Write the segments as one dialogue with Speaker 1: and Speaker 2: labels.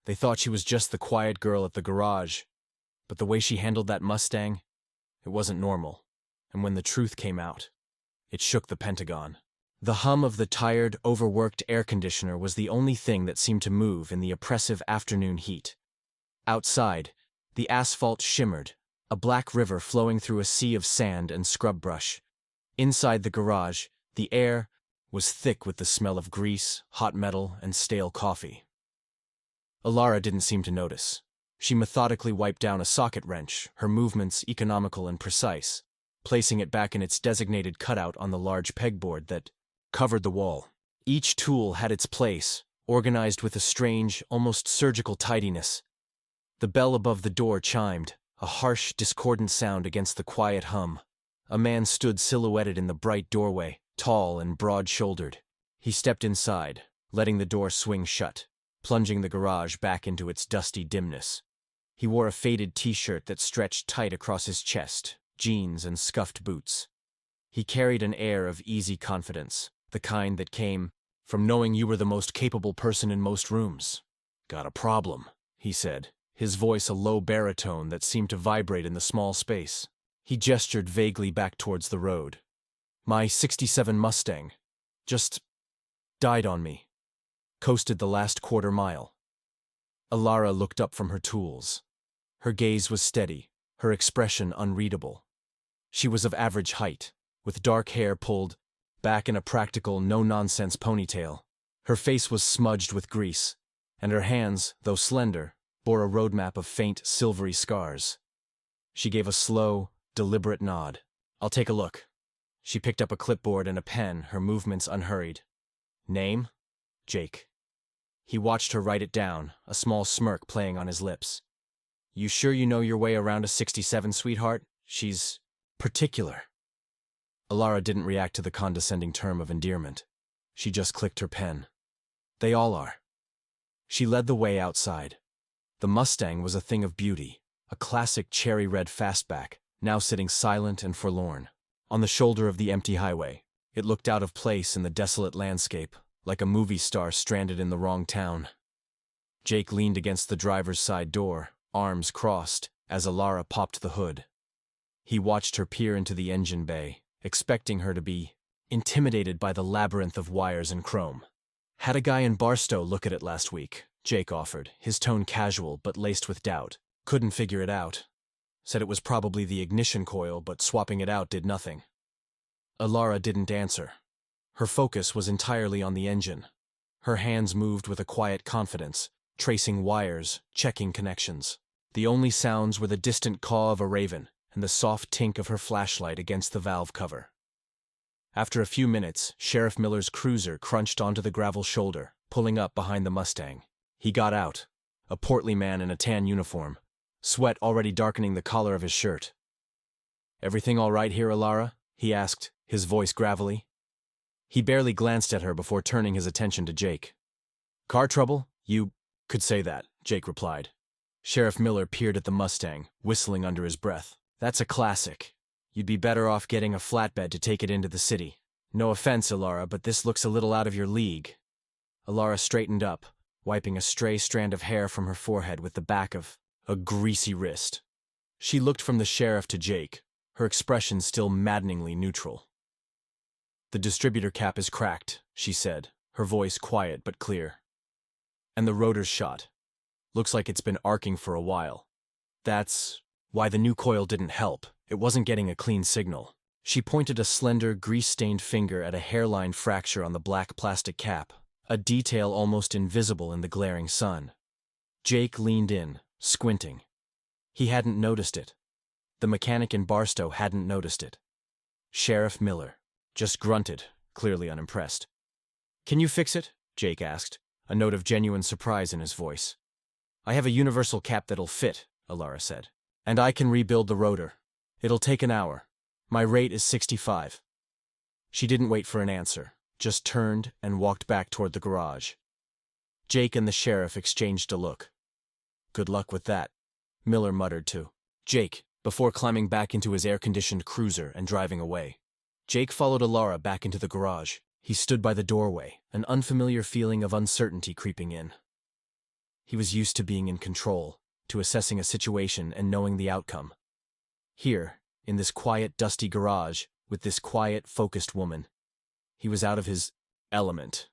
Speaker 1: They thought she was just the quiet girl at the garage, but the way she handled that Mustang, it wasn't normal. And when the truth came out, it shook the Pentagon. The hum of the tired, overworked air conditioner was the only thing that seemed to move in the oppressive afternoon heat. Outside, the asphalt shimmered, a black river flowing through a sea of sand and scrub brush. Inside the garage, the air was thick with the smell of grease, hot metal, and stale coffee. Alara didn't seem to notice. She methodically wiped down a socket wrench, her movements economical and precise, placing it back in its designated cutout on the large pegboard that covered the wall. Each tool had its place, organized with a strange, almost surgical tidiness. The bell above the door chimed, a harsh, discordant sound against the quiet hum. A man stood silhouetted in the bright doorway, tall and broad-shouldered. He stepped inside, letting the door swing shut, plunging the garage back into its dusty dimness. He wore a faded t-shirt that stretched tight across his chest, jeans and scuffed boots. He carried an air of easy confidence, the kind that came from knowing you were the most capable person in most rooms. "Got a problem," he said, his voice a low baritone that seemed to vibrate in the small space. He gestured vaguely back towards the road. "My '67 Mustang just died on me. Coasted the last quarter mile." Alara looked up from her tools. Her gaze was steady, her expression unreadable. She was of average height, with dark hair pulled back in a practical, no-nonsense ponytail. Her face was smudged with grease, and her hands, though slender, bore a roadmap of faint, silvery scars. She gave a slow, deliberate nod. "I'll take a look." She picked up a clipboard and a pen, her movements unhurried. "Name? Jake." He watched her write it down, a small smirk playing on his lips. "You sure you know your way around a '67, sweetheart? She's particular." Alara didn't react to the condescending term of endearment. She just clicked her pen. "They all are." She led the way outside. The Mustang was a thing of beauty, a classic cherry-red fastback, now sitting silent and forlorn. On the shoulder of the empty highway, it looked out of place in the desolate landscape, like a movie star stranded in the wrong town. Jake leaned against the driver's side door, arms crossed, as Alara popped the hood. He watched her peer into the engine bay, expecting her to be intimidated by the labyrinth of wires and chrome. "Had a guy in Barstow look at it last week," Jake offered, his tone casual but laced with doubt. "Couldn't figure it out. Said it was probably the ignition coil, but swapping it out did nothing." Alara didn't answer. Her focus was entirely on the engine. Her hands moved with a quiet confidence, tracing wires, checking connections. The only sounds were the distant caw of a raven and the soft tink of her flashlight against the valve cover. After a few minutes, Sheriff Miller's cruiser crunched onto the gravel shoulder, pulling up behind the Mustang. He got out, a portly man in a tan uniform, sweat already darkening the collar of his shirt. "Everything all right here, Alara?" he asked, his voice gravelly. He barely glanced at her before turning his attention to Jake. "Car trouble? You could say that," Jake replied. Sheriff Miller peered at the Mustang, whistling under his breath. "That's a classic. You'd be better off getting a flatbed to take it into the city. No offense, Alara, but this looks a little out of your league." Alara straightened up, wiping a stray strand of hair from her forehead with the back of a greasy wrist. She looked from the sheriff to Jake, her expression still maddeningly neutral. "The distributor cap is cracked," she said, her voice quiet but clear. "And the rotor's shot. Looks like it's been arcing for a while. That's why the new coil didn't help. It wasn't getting a clean signal." She pointed a slender, grease-stained finger at a hairline fracture on the black plastic cap, a detail almost invisible in the glaring sun. Jake leaned in, squinting. He hadn't noticed it. The mechanic in Barstow hadn't noticed it. Sheriff Miller just grunted, clearly unimpressed. "Can you fix it?" Jake asked, a note of genuine surprise in his voice. "I have a universal cap that'll fit," Alara said. "And I can rebuild the rotor. It'll take an hour. My rate is 65. She didn't wait for an answer, just turned and walked back toward the garage. Jake and the sheriff exchanged a look. "Good luck with that," Miller muttered to Jake, before climbing back into his air-conditioned cruiser and driving away. Jake followed Alara back into the garage. He stood by the doorway, an unfamiliar feeling of uncertainty creeping in. He was used to being in control, to assessing a situation and knowing the outcome. Here, in this quiet, dusty garage, with this quiet, focused woman, he was out of his element.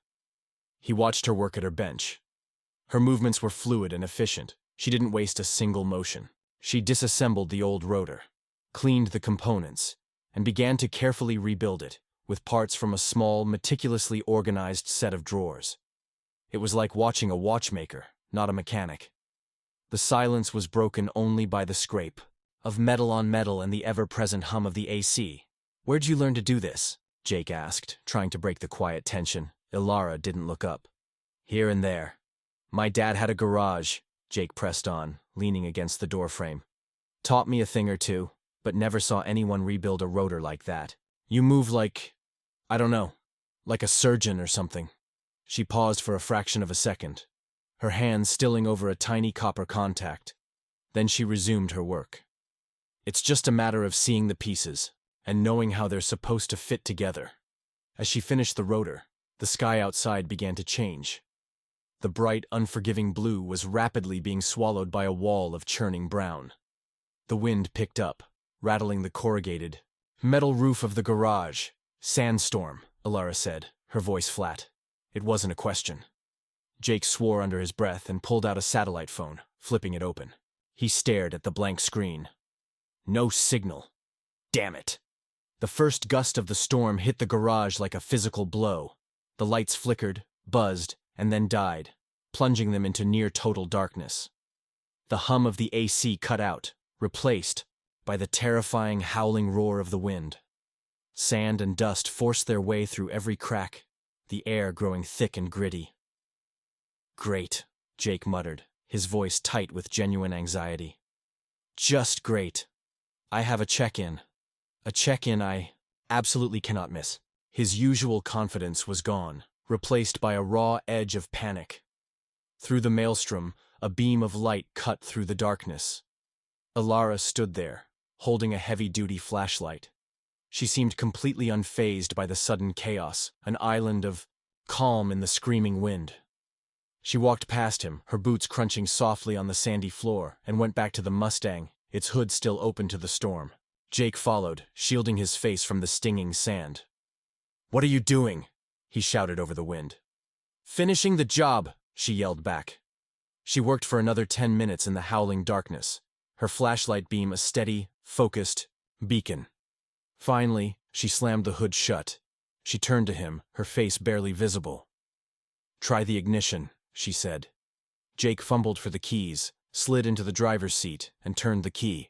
Speaker 1: He watched her work at her bench. Her movements were fluid and efficient. She didn't waste a single motion. She disassembled the old rotor, cleaned the components, and began to carefully rebuild it, with parts from a small, meticulously organized set of drawers. It was like watching a watchmaker, not a mechanic. The silence was broken only by the scrape of metal on metal and the ever-present hum of the AC. "Where'd you learn to do this?" Jake asked, trying to break the quiet tension. Ilara didn't look up. "Here and there. My dad had a garage," Jake pressed on, leaning against the doorframe. "Taught me a thing or two, but never saw anyone rebuild a rotor like that. You move like, I don't know, like a surgeon or something." She paused for a fraction of a second, her hand stilling over a tiny copper contact. Then she resumed her work. "It's just a matter of seeing the pieces and knowing how they're supposed to fit together." As she finished the rotor, the sky outside began to change. The bright, unforgiving blue was rapidly being swallowed by a wall of churning brown. The wind picked up, rattling the corrugated metal roof of the garage. "Sandstorm," Ilara said, her voice flat. It wasn't a question. Jake swore under his breath and pulled out a satellite phone, flipping it open. He stared at the blank screen. No signal. Damn it. The first gust of the storm hit the garage like a physical blow. The lights flickered, buzzed, and then died, plunging them into near-total darkness. The hum of the AC cut out, replaced by the terrifying howling roar of the wind. Sand and dust forced their way through every crack, the air growing thick and gritty. "Great," Jake muttered, his voice tight with genuine anxiety. "Just great. I have a check-in. A check-in I absolutely cannot miss." His usual confidence was gone, replaced by a raw edge of panic. Through the maelstrom, a beam of light cut through the darkness. Ilara stood there, holding a heavy-duty flashlight. She seemed completely unfazed by the sudden chaos, an island of calm in the screaming wind. She walked past him, her boots crunching softly on the sandy floor, and went back to the Mustang, its hood still open to the storm. Jake followed, shielding his face from the stinging sand. "What are you doing?" he shouted over the wind. "Finishing the job," she yelled back. She worked for another 10 minutes in the howling darkness, her flashlight beam a steady, focused beacon. Finally, she slammed the hood shut. She turned to him, her face barely visible. "Try the ignition," she said. Jake fumbled for the keys, slid into the driver's seat, and turned the key.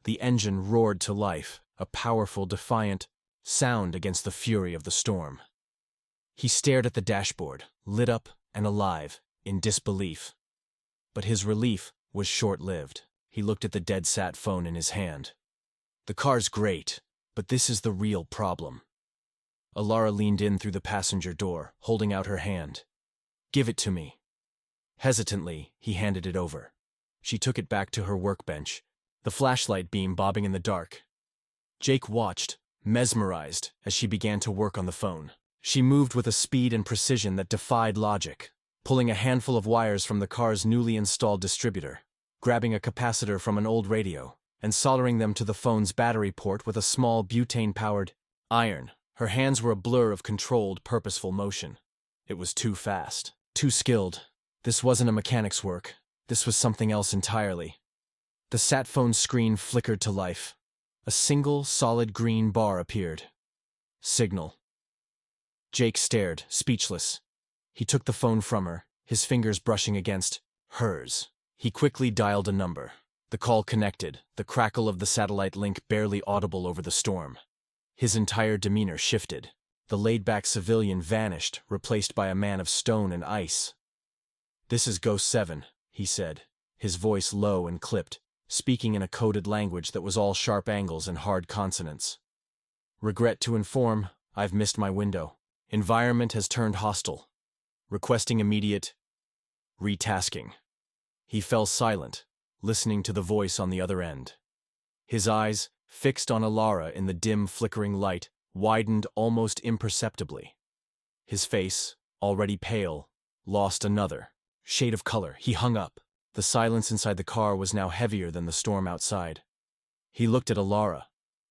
Speaker 1: The engine roared to life, a powerful, defiant sound against the fury of the storm. He stared at the dashboard, lit up and alive, in disbelief. But his relief was short-lived. He looked at the dead-sat phone in his hand. "The car's great, but this is the real problem." Ilara leaned in through the passenger door, holding out her hand. "Give it to me." Hesitantly, he handed it over. She took it back to her workbench, the flashlight beam bobbing in the dark. Jake watched, mesmerized, as she began to work on the phone. She moved with a speed and precision that defied logic, pulling a handful of wires from the car's newly installed distributor, grabbing a capacitor from an old radio, and soldering them to the phone's battery port with a small butane-powered iron. Her hands were a blur of controlled, purposeful motion. It was too fast, too skilled. This wasn't a mechanic's work. This was something else entirely. The sat phone screen flickered to life. A single, solid green bar appeared. Signal. Jake stared, speechless. He took the phone from her, his fingers brushing against hers. He quickly dialed a number. The call connected, the crackle of the satellite link barely audible over the storm. His entire demeanor shifted. The laid-back civilian vanished, replaced by a man of stone and ice. "This is Ghost 7, he said, his voice low and clipped, speaking in a coded language that was all sharp angles and hard consonants. "Regret to inform, I've missed my window. Environment has turned hostile. Requesting immediate retasking." He fell silent, listening to the voice on the other end. His eyes, fixed on Ilara in the dim, flickering light, widened almost imperceptibly. His face, already pale, lost another, shade of color. He hung up. The silence inside the car was now heavier than the storm outside. He looked at Alara,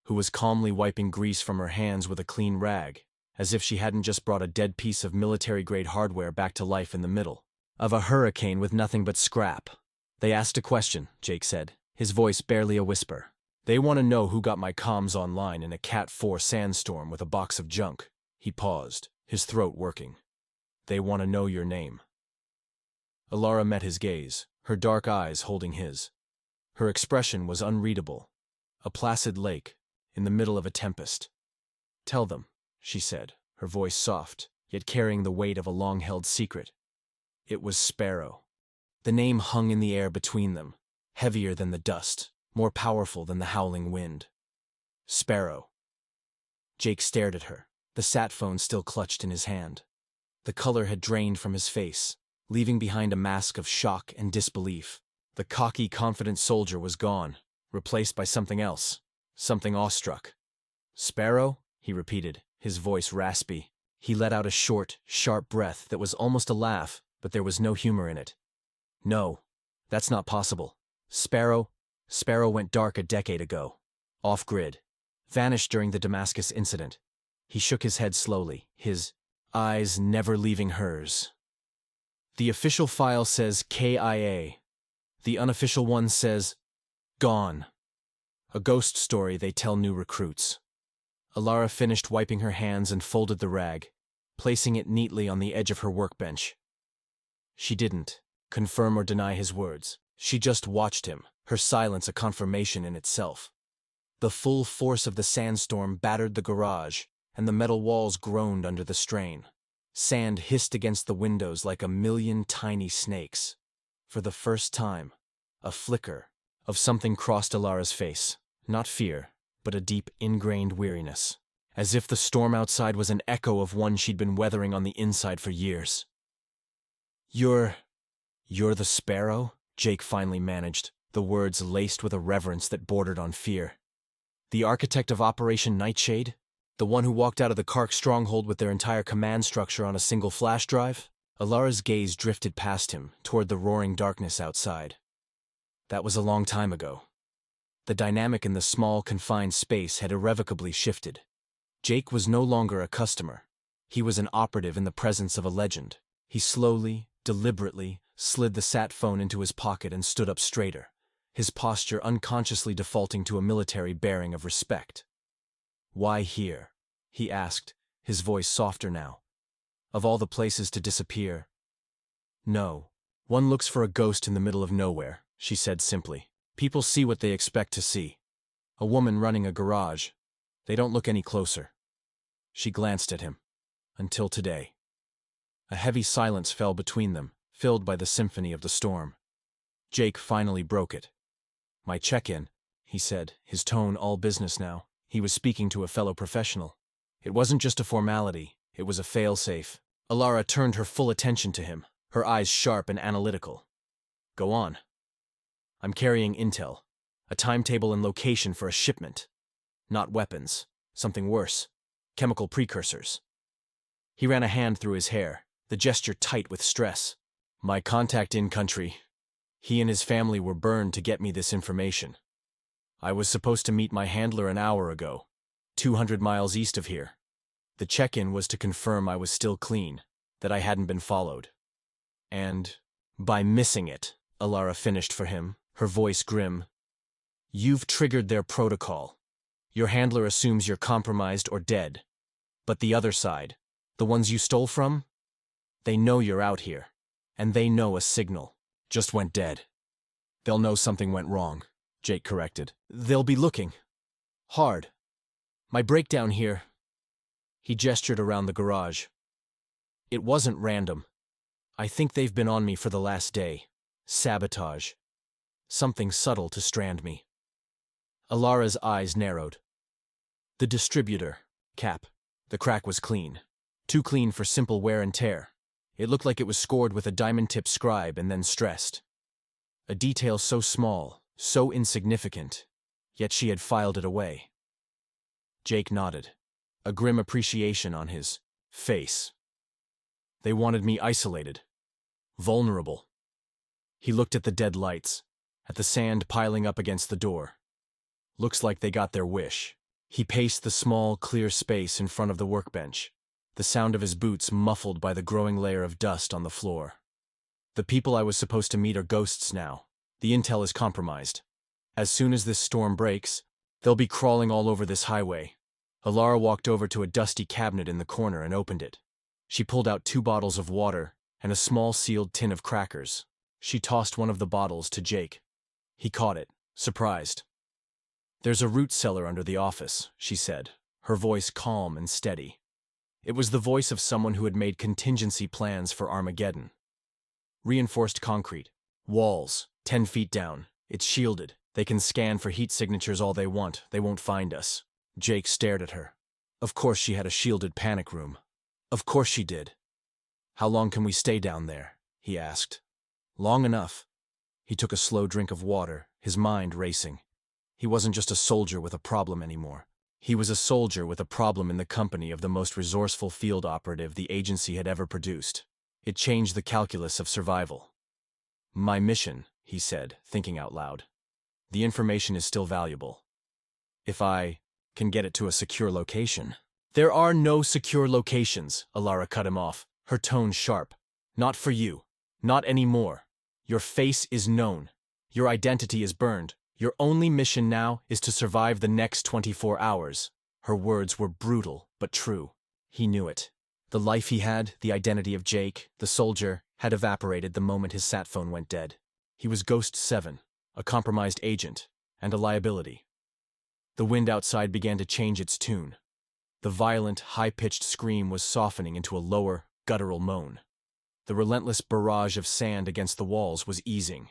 Speaker 1: who was calmly wiping grease from her hands with a clean rag, as if she hadn't just brought a dead piece of military-grade hardware back to life in the middle of a hurricane with nothing but scrap. They asked a question, Jake said, his voice barely a whisper. They want to know who got my comms online in a Cat 4 sandstorm with a box of junk. He paused, his throat working. They want to know your name. Alara met his gaze, her dark eyes holding his. Her expression was unreadable. A placid lake, in the middle of a tempest. Tell them, she said, her voice soft, yet carrying the weight of a long-held secret. It was Sparrow. The name hung in the air between them, heavier than the dust, more powerful than the howling wind. Sparrow. Jake stared at her, the sat phone still clutched in his hand. The color had drained from his face, leaving behind a mask of shock and disbelief. The cocky, confident soldier was gone, replaced by something else, something awestruck. Sparrow? He repeated, his voice raspy. He let out a short, sharp breath that was almost a laugh, but there was no humor in it. No, that's not possible. Sparrow went dark a decade ago. Off-grid. Vanished during the Damascus incident. He shook his head slowly, his eyes never leaving hers. The official file says KIA. The unofficial one says, gone. A ghost story they tell new recruits. Alara finished wiping her hands and folded the rag, placing it neatly on the edge of her workbench. She didn't confirm or deny his words. She just watched him, her silence a confirmation in itself. The full force of the sandstorm battered the garage, and the metal walls groaned under the strain. Sand hissed against the windows like a million tiny snakes. For the first time, a flicker of something crossed Alara's face. Not fear, but a deep, ingrained weariness. As if the storm outside was an echo of one she'd been weathering on the inside for years. You're the Sparrow? Jake finally managed, the words laced with a reverence that bordered on fear. The architect of Operation Nightshade? The one who walked out of the Kark stronghold with their entire command structure on a single flash drive? Alara's gaze drifted past him, toward the roaring darkness outside. That was a long time ago. The dynamic in the small, confined space had irrevocably shifted. Jake was no longer a customer. He was an operative in the presence of a legend. He slowly, deliberately, slid the sat phone into his pocket and stood up straighter, his posture unconsciously defaulting to a military bearing of respect. Why here? He asked, his voice softer now. Of all the places to disappear. No. One looks for a ghost in the middle of nowhere, she said simply. People see what they expect to see. A woman running a garage. They don't look any closer. She glanced at him. Until today. A heavy silence fell between them, filled by the symphony of the storm. Jake finally broke it. My check-in, he said, his tone all business now. He was speaking to a fellow professional. It wasn't just a formality, it was a fail-safe. Alara turned her full attention to him, her eyes sharp and analytical. Go on. I'm carrying intel, a timetable and location for a shipment. Not weapons, something worse, chemical precursors. He ran a hand through his hair, the gesture tight with stress. My contact in country. He and his family were burned to get me this information. I was supposed to meet my handler an hour ago, 200 miles east of here. The check-in was to confirm I was still clean, that I hadn't been followed. And, by missing it, Alara finished for him, her voice grim. You've triggered their protocol. Your handler assumes you're compromised or dead. But the other side, the ones you stole from? They know you're out here, and they know a signal just went dead. They'll know something went wrong, Jake corrected. They'll be looking. Hard. My breakdown here. He gestured around the garage. It wasn't random. I think they've been on me for the last day. Sabotage. Something subtle to strand me. Alara's eyes narrowed. The distributor, Cap. The crack was clean. Too clean for simple wear and tear. It looked like it was scored with a diamond-tipped scribe and then stressed. A detail so small, so insignificant, yet she had filed it away. Jake nodded, a grim appreciation on his face. They wanted me isolated. vulnerable. He looked at the dead lights, at the sand piling up against the door. Looks like they got their wish. He paced the small, clear space in front of the workbench, the sound of his boots muffled by the growing layer of dust on the floor. The people I was supposed to meet are ghosts now. The intel is compromised. As soon as this storm breaks, they'll be crawling all over this highway. Alara walked over to a dusty cabinet in the corner and opened it. She pulled out 2 bottles of water and a small sealed tin of crackers. She tossed one of the bottles to Jake. He caught it, surprised. "There's a root cellar under the office," she said, her voice calm and steady. It was the voice of someone who had made contingency plans for Armageddon. Reinforced concrete. Walls, 10 feet down. It's shielded. They can scan for heat signatures all they want. They won't find us. Jake stared at her. Of course she had a shielded panic room. Of course she did. "How long can we stay down there?" he asked. "Long enough." He took a slow drink of water, his mind racing. He wasn't just a soldier with a problem anymore. He was a soldier with a problem in the company of the most resourceful field operative the agency had ever produced. It changed the calculus of survival. "My mission," he said, thinking out loud. "The information is still valuable. If I can get it to a secure location." "There are no secure locations," Alara cut him off, her tone sharp. "Not for you. Not anymore. Your face is known. Your identity is burned. Your only mission now is to survive the next 24 hours. Her words were brutal, but true. He knew it. The life he had, the identity of Jake, the soldier, had evaporated the moment his sat phone went dead. He was Ghost 7, a compromised agent, and a liability. The wind outside began to change its tune. The violent, high-pitched scream was softening into a lower, guttural moan. The relentless barrage of sand against the walls was easing.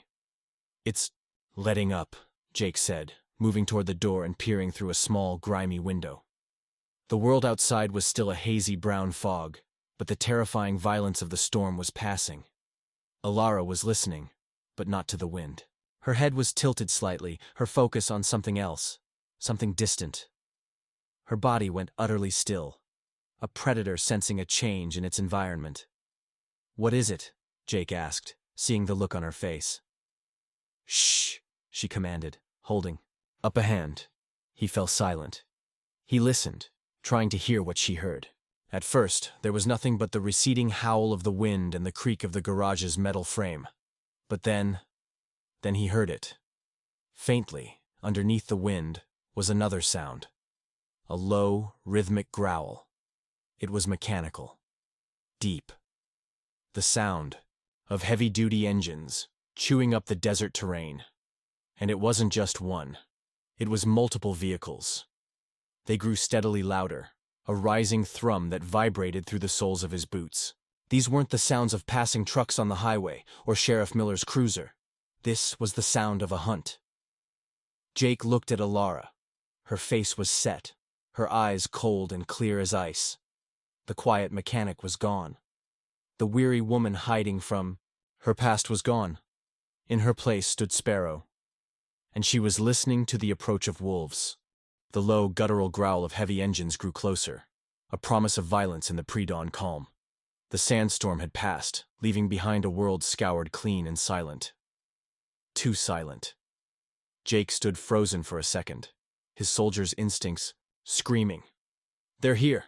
Speaker 1: "It's letting up," Jake said, moving toward the door and peering through a small, grimy window. The world outside was still a hazy brown fog, but the terrifying violence of the storm was passing. Alara was listening, but not to the wind. Her head was tilted slightly, her focus on something else, something distant. Her body went utterly still, a predator sensing a change in its environment. "What is it?" Jake asked, seeing the look on her face. "Shh," she commanded, holding up a hand. He fell silent. He listened, trying to hear what she heard. At first, there was nothing but the receding howl of the wind and the creak of the garage's metal frame. But then he heard it. Faintly, underneath the wind, was another sound. A low, rhythmic growl. It was mechanical. Deep. The sound of heavy-duty engines chewing up the desert terrain. And it wasn't just one. It was multiple vehicles. They grew steadily louder, a rising thrum that vibrated through the soles of his boots. These weren't the sounds of passing trucks on the highway or Sheriff Miller's cruiser. This was the sound of a hunt. Jake looked at Alara. Her face was set, her eyes cold and clear as ice. The quiet mechanic was gone. The weary woman hiding from her past was gone. In her place stood Sparrow. And she was listening to the approach of wolves. The low, guttural growl of heavy engines grew closer, a promise of violence in the pre-dawn calm. The sandstorm had passed, leaving behind a world scoured clean and silent. Too silent. Jake stood frozen for a second, his soldier's instincts screaming. "They're here."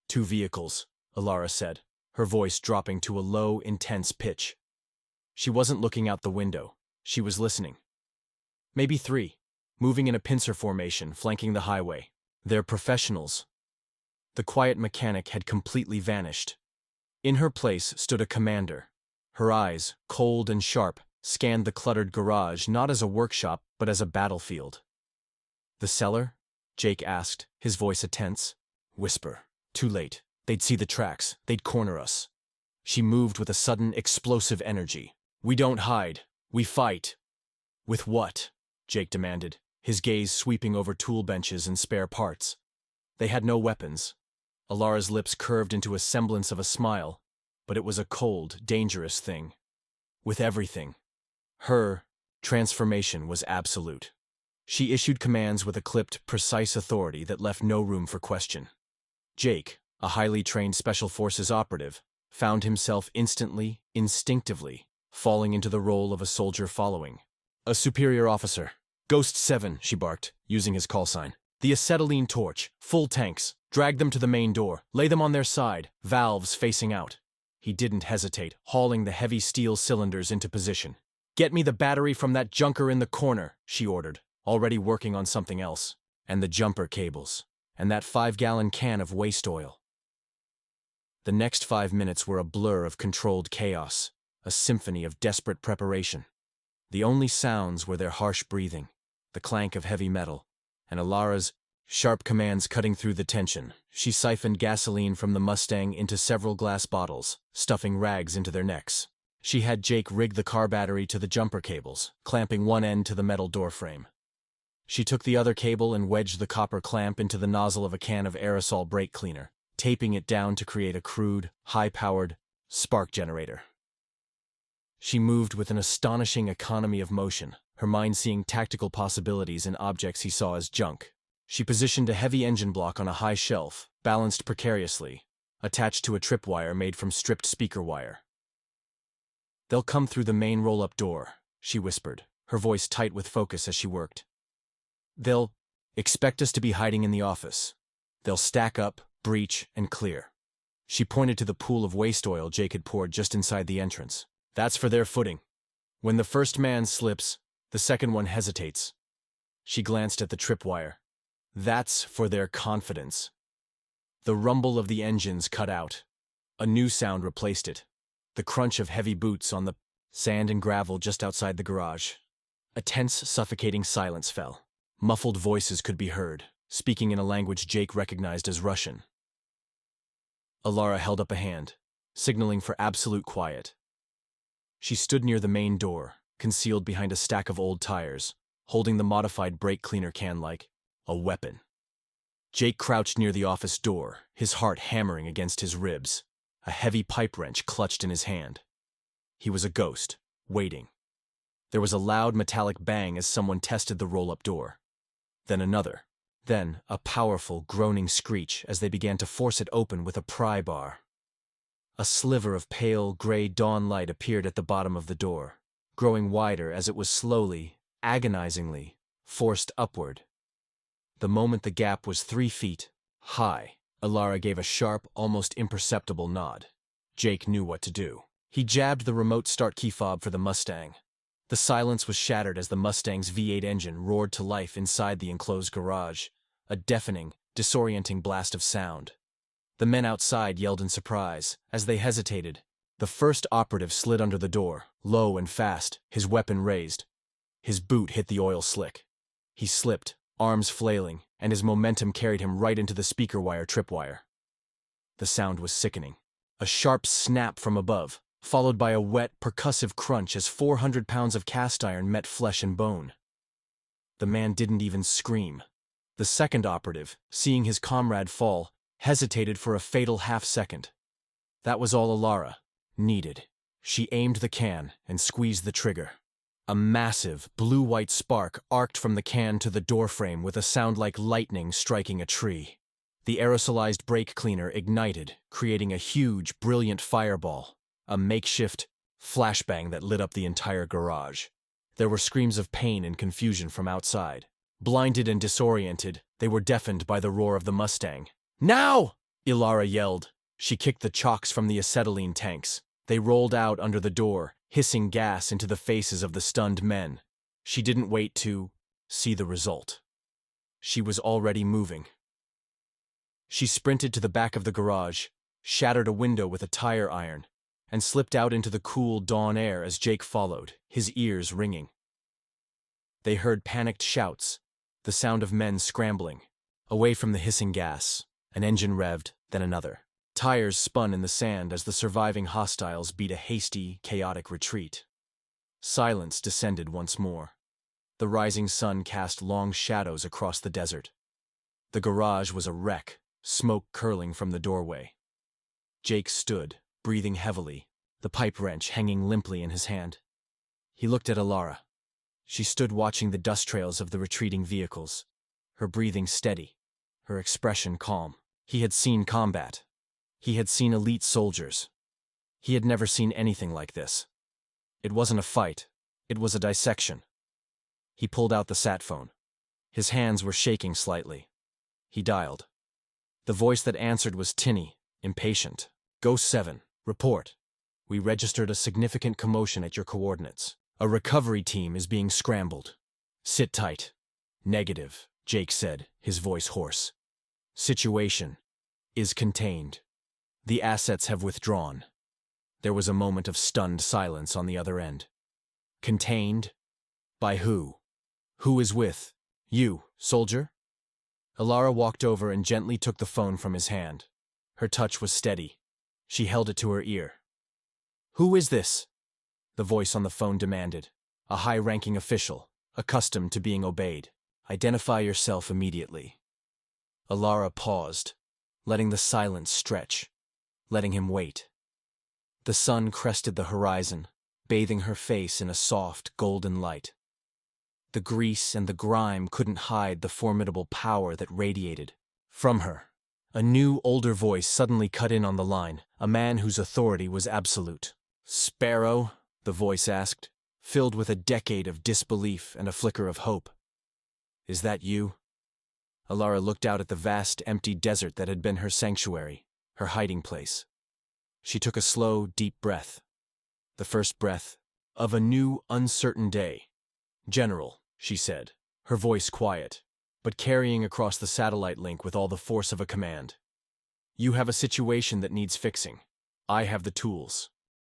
Speaker 1: "2 vehicles," Alara said, her voice dropping to a low, intense pitch. She wasn't looking out the window. She was listening. "Maybe 3, moving in a pincer formation, flanking the highway. They're professionals." The quiet mechanic had completely vanished. In her place stood a commander. Her eyes, cold and sharp, scanned the cluttered garage not as a workshop but as a battlefield. "The cellar?" Jake asked, his voice a tense whisper. "Too late. They'd see the tracks. They'd corner us." She moved with a sudden, explosive energy. "We don't hide. We fight." "With what?" Jake demanded, his gaze sweeping over tool benches and spare parts. They had no weapons. Alara's lips curved into a semblance of a smile, but it was a cold, dangerous thing. "With everything." Her transformation was absolute. She issued commands with a clipped, precise authority that left no room for question. Jake, a highly trained Special Forces operative, found himself instinctively, falling into the role of a soldier following a superior officer. "Ghost 7, she barked, using his call sign. "The acetylene torch, full tanks. Drag them to the main door. Lay them on their side, valves facing out." He didn't hesitate, hauling the heavy steel cylinders into position. "Get me the battery from that junker in the corner," she ordered, already working on something else. "And the jumper cables. And that 5-gallon can of waste oil." The next 5 minutes were a blur of controlled chaos, a symphony of desperate preparation. The only sounds were their harsh breathing, the clank of heavy metal, and Alara's sharp commands cutting through the tension. She siphoned gasoline from the Mustang into several glass bottles, stuffing rags into their necks. She had Jake rig the car battery to the jumper cables, clamping one end to the metal doorframe. She took the other cable and wedged the copper clamp into the nozzle of a can of aerosol brake cleaner, taping it down to create a crude, high-powered spark generator. She moved with an astonishing economy of motion, her mind seeing tactical possibilities in objects he saw as junk. She positioned a heavy engine block on a high shelf, balanced precariously, attached to a tripwire made from stripped speaker wire. "They'll come through the main roll-up door," she whispered, her voice tight with focus as she worked. "They'll expect us to be hiding in the office. They'll stack up, breach, and clear." She pointed to the pool of waste oil Jake had poured just inside the entrance. "That's for their footing. When the first man slips, the second one hesitates." She glanced at the tripwire. "That's for their confidence." The rumble of the engines cut out. A new sound replaced it, the crunch of heavy boots on the sand and gravel just outside the garage. A tense, suffocating silence fell. Muffled voices could be heard, speaking in a language Jake recognized as Russian. Alara held up a hand, signaling for absolute quiet. She stood near the main door, concealed behind a stack of old tires, holding the modified brake cleaner can like a weapon. Jake crouched near the office door, his heart hammering against his ribs, a heavy pipe wrench clutched in his hand. He was a ghost, waiting. There was a loud metallic bang as someone tested the roll-up door. Then another. Then a powerful, groaning screech as they began to force it open with a pry bar. A sliver of pale, gray dawn light appeared at the bottom of the door, growing wider as it was slowly, agonizingly, forced upward. The moment the gap was 3 feet high, Alara gave a sharp, almost imperceptible nod. Jake knew what to do. He jabbed the remote start key fob for the Mustang. The silence was shattered as the Mustang's V8 engine roared to life inside the enclosed garage, a deafening, disorienting blast of sound. The men outside yelled in surprise. As they hesitated, the first operative slid under the door, low and fast, his weapon raised. His boot hit the oil slick. He slipped, arms flailing, and his momentum carried him right into the speaker wire tripwire. The sound was sickening. A sharp snap from above, followed by a wet, percussive crunch as 400 pounds of cast iron met flesh and bone. The man didn't even scream. The second operative, seeing his comrade fall, hesitated for a fatal half-second. That was all Alara needed. She aimed the can and squeezed the trigger. A massive, blue-white spark arced from the can to the doorframe with a sound like lightning striking a tree. The aerosolized brake cleaner ignited, creating a huge, brilliant fireball, a makeshift flashbang that lit up the entire garage. There were screams of pain and confusion from outside. Blinded and disoriented, they were deafened by the roar of the Mustang. "Now!" Alara yelled. She kicked the chocks from the acetylene tanks. They rolled out under the door, hissing gas into the faces of the stunned men. She didn't wait to see the result. She was already moving. She sprinted to the back of the garage, shattered a window with a tire iron, and slipped out into the cool dawn air as Jake followed, his ears ringing. They heard panicked shouts, the sound of men scrambling, away from the hissing gas. An engine revved, then another. Tires spun in the sand as the surviving hostiles beat a hasty, chaotic retreat. Silence descended once more. The rising sun cast long shadows across the desert. The garage was a wreck, smoke curling from the doorway. Jake stood, breathing heavily, the pipe wrench hanging limply in his hand. He looked at Alara. She stood watching the dust trails of the retreating vehicles, her breathing steady, her expression calm. He had seen combat. He had seen elite soldiers. He had never seen anything like this. It wasn't a fight. It was a dissection. He pulled out the sat phone. His hands were shaking slightly. He dialed. The voice that answered was tinny, impatient. Ghost 7, report. We registered a significant commotion at your coordinates. A recovery team is being scrambled. Sit tight. Negative, Jake said, his voice hoarse. Situation is contained. The assets have withdrawn. There was a moment of stunned silence on the other end. Contained? By who? Who is with? You, soldier? Alara walked over and gently took the phone from his hand. Her touch was steady. She held it to her ear. Who is this? The voice on the phone demanded. A high-ranking official, accustomed to being obeyed. Identify yourself immediately. Alara paused, letting the silence stretch, letting him wait. The sun crested the horizon, bathing her face in a soft, golden light. The grease and the grime couldn't hide the formidable power that radiated from her. A new, older voice suddenly cut in on the line, a man whose authority was absolute. Sparrow? The voice asked, filled with a decade of disbelief and a flicker of hope. Is that you? Alara looked out at the vast, empty desert that had been her sanctuary, her hiding place. She took a slow, deep breath. The first breath of a new, uncertain day. General, she said, her voice quiet, but carrying across the satellite link with all the force of a command. You have a situation that needs fixing. I have the tools.